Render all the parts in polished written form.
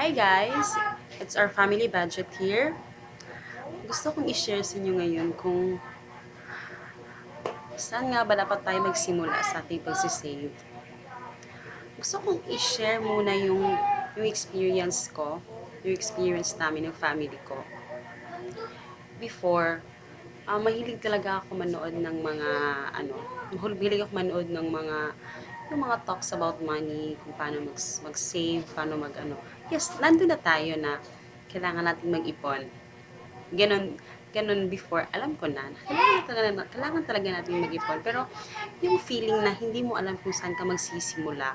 Hi guys! It's our family budget here. Gusto kong i-share sa inyo ngayon kung saan nga ba dapat tayo magsimula sa ating pagsisave. Gusto kong i-share muna yung experience ko, yung experience namin ng family ko. Before, mahilig talaga ako manood ng mga mahilig ako manood ng mga talks about money, kung paano mag-save, paano Yes, nandun na tayo na kailangan natin mag-ipon. Ganon before, alam ko na, kailangan talaga natin mag-ipon. Pero, yung feeling na hindi mo alam kung saan ka magsisimula,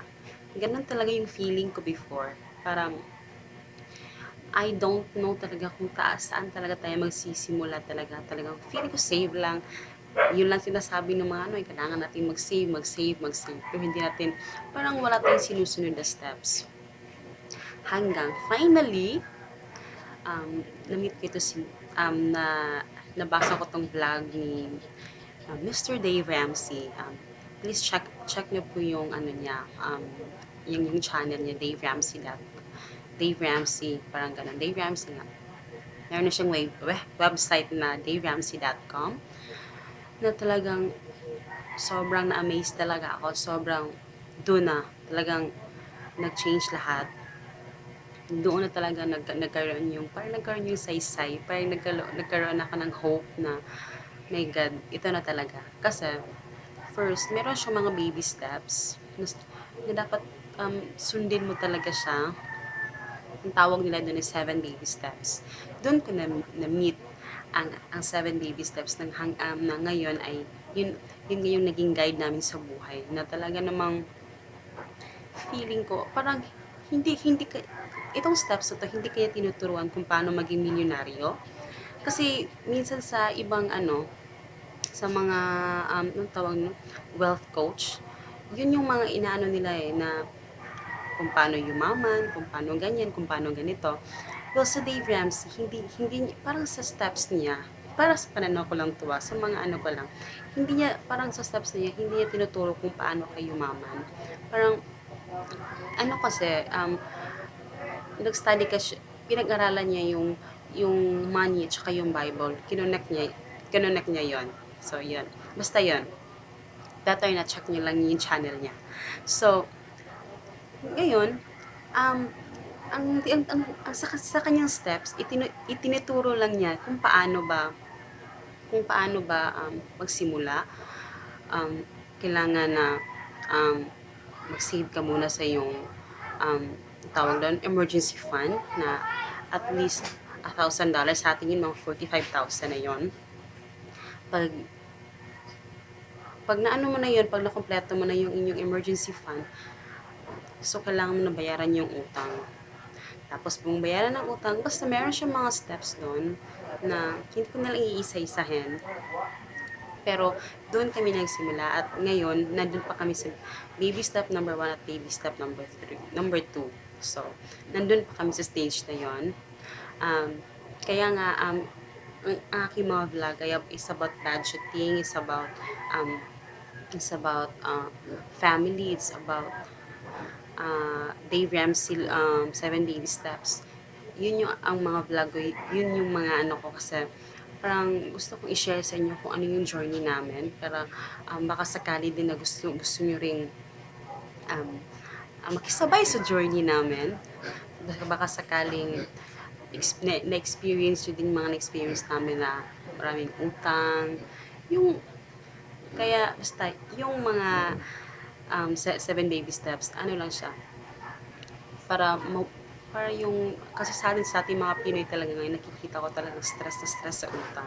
ganon talaga yung feeling ko before. Parang, I don't know talaga kung saan talaga tayo magsisimula talagang feeling ko save lang. Yun lang sinasabi ng mga kailangan natin mag-save. Pero hindi natin, parang wala tayong sinusunod na steps. Hanggang finally, na-meet ko ito nabasa ko tong vlog ni Mr. Dave Ramsey. Please check nyo po yung niya, yung channel niya, Dave Ramsey, parang ganun. Dave Ramsey nga. Meron na siyang website na daveramsey.com na talagang sobrang na-amaze talaga ako. Sobrang doon na talagang nag-change lahat. Doon na talaga nagkaroon yung saysay, parang nagkaroon ako ng hope na, my God, ito na talaga. Kasi, first, meron siyang mga baby steps na dapat sundin mo talaga siya. Ang tawag nila doon is 7 baby steps. Doon ko na-meet ang 7 baby steps na ngayon ay yun yung naging guide namin sa buhay na talaga namang feeling ko parang hindi itong steps na to hindi kaya tinuturuan kung paano maging milyonaryo kasi minsan sa ibang sa mga anong tawag no, wealth coach, yun yung mga inaano nila na kung paano yumaman, kung paano ganyan, kung paano ganito. Well, sa Dave Ramsey, hindi, parang sa steps niya, para sa pananaw ko lang tuwa, sa mga ko lang, hindi niya, parang sa steps niya, hindi niya tinuturo kung paano kayo yumaman. Parang, kasi, nag-study kasi, pinag-aralan niya yung money at saka yung Bible. Kinonek niya yon. So, yun. Basta yun. Better na check niyo lang yung channel niya. So, ngayon, um, sa kanyang steps, itinuturo lang niya kung paano ba magsimula. Kailangan na um, mag-save ka muna sa yung um, tawag doon, emergency fund na at least $1,000 sa atin yung mga 45,000 na yon. Pag pag naano mo na yon, pag nakompleto mo na yung inyong emergency fund, so kailangan mo na bayaran yung utang. Tapos kung bayaran ng utang, basta meron siyang mga steps doon na hindi ko na lang iisa-isahin. Pero doon kami nagsimula at ngayon, nandun pa kami sa baby step number 1 at baby step number 2. So, nandun pa kami sa stage na yon. Kaya nga, ang aking mga vlog ay is about budgeting, family, it's about Dave Ramsey, 7 baby steps. Yun yung ang mga vlog ko, yun yung mga ko kasi parang gusto kong i-share sa inyo kung ano yung journey namin para baka sakali din na gusto nyo ring makisabay sa journey namin. Baka sakaling na-experience nyo din mga na-experience namin na maraming utang. Kaya basta, yung mga 7 baby steps, ano lang siya, para yung, kasi sa ating mga Pinoy talaga ngayon, nakikita ko talaga stress na stress sa utang.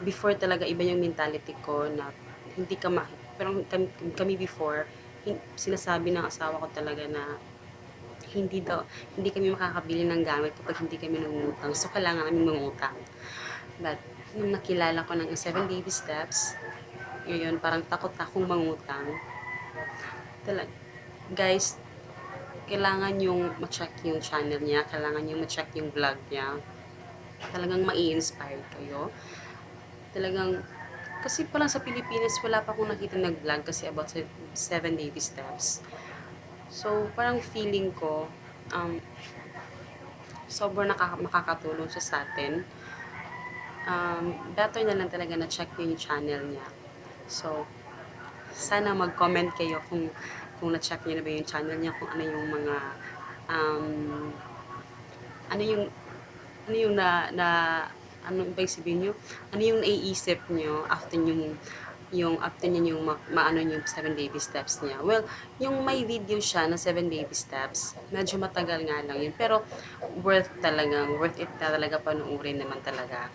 Before talaga, iba yung mentality ko na hindi ka pero kami before, sinasabi ng asawa ko talaga na hindi kami makakabili ng gamit kapag hindi kami nangungutang. So, kailangan namin mangutang. But, nung nakilala ko ng 7 baby steps, yun, parang takot akong mangutang. Guys, kailangan yung ma-check yung channel niya, kailangan yung ma-check yung vlog niya. Talagang mai-inspired kayo. Talagang, kasi parang sa Pilipinas, wala pa akong nakita nag-vlog kasi about 7 baby steps. So, parang feeling ko, sobrang makakatulong siya sa atin. Better na lang talaga na check nyo yung channel niya. So, sana mag-comment kayo kung na-check niyo na ba yung channel niya, kung ano yung mga um, ano yung ano yung ano ba sabihin niyo? Ano yung naiisip niyo after yung after niyo yung maano yung 7 baby steps niya. Well, yung may video siya na 7 baby steps, medyo matagal nga lang yun. Pero worth it talaga panoorin naman talaga.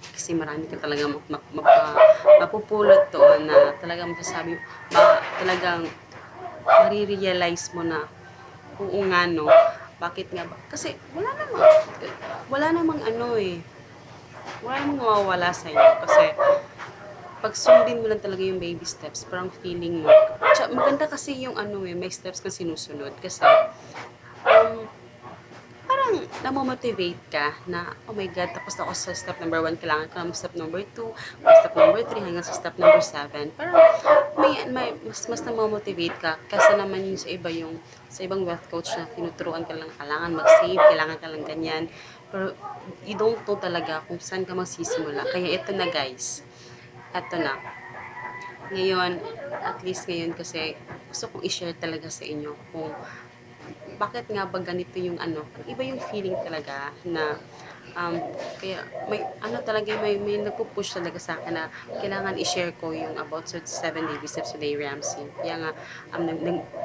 Kasi marami ka talagang mapupulot doon na talagang masasabi, talagang marirealize mo na, oo nga no, bakit nga ba? Kasi wala namang ano eh, wala namang mawawala sa inyo. Kasi pag sundin mo lang talaga yung baby steps, parang feeling mo. Maganda kasi yung ano eh, may steps kang sinusunod. Kasi um, parang namomotivate ka na, oh my God, tapos ako sa step number 1, kailangan ko na step number 2, step number 3, hanggang sa step number 7. Parang mas namomotivate ka kasi naman yung sa ibang wealth coach na tinuturuan ka lang, kailangan mag-save, kailangan ka lang ganyan. Pero you don't know talaga kung saan ka magsisimula. Kaya ito na guys, ito na. Ngayon, at least ngayon kasi gusto kong i-share talaga sa inyo kung bakit nga ba ganito yung ano, iba yung feeling talaga na um, kaya may ano talaga, may nagpo-push talaga sa akin na kailangan i-share ko yung about sa 7 baby steps with Ramsey. Kaya nga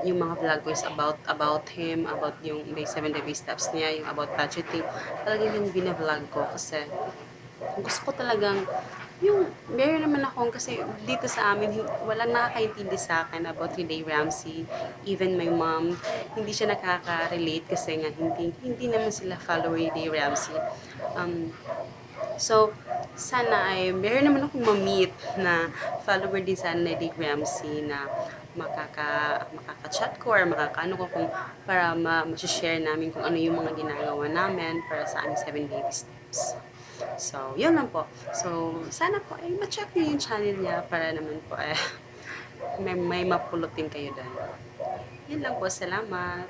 yung mga vlog ko is about him, about yung may 7 baby steps niya, yung about budgeting. Talagang yung bina-vlog ko kasi gusto ko talagang yung meron naman akong kasi dito sa amin walang nakakaintindi sa akin about kay Dave Ramsey. Even my mom, hindi siya nakaka-relate kasi nga hindi naman sila follower ni Dave Ramsey. Um, so, sana ay meron naman akong ma-meet na follower din sana ni Dave Ramsey na makaka-chat ko or makakaano ko kung para ma-share namin kung ano yung mga ginagawa namin para sa aming 7 baby steps. So, yun lang po. So, sana po ay ma-check niyo yung channel niya para naman po may mapulutin kayo doon. Yun lang po. Salamat.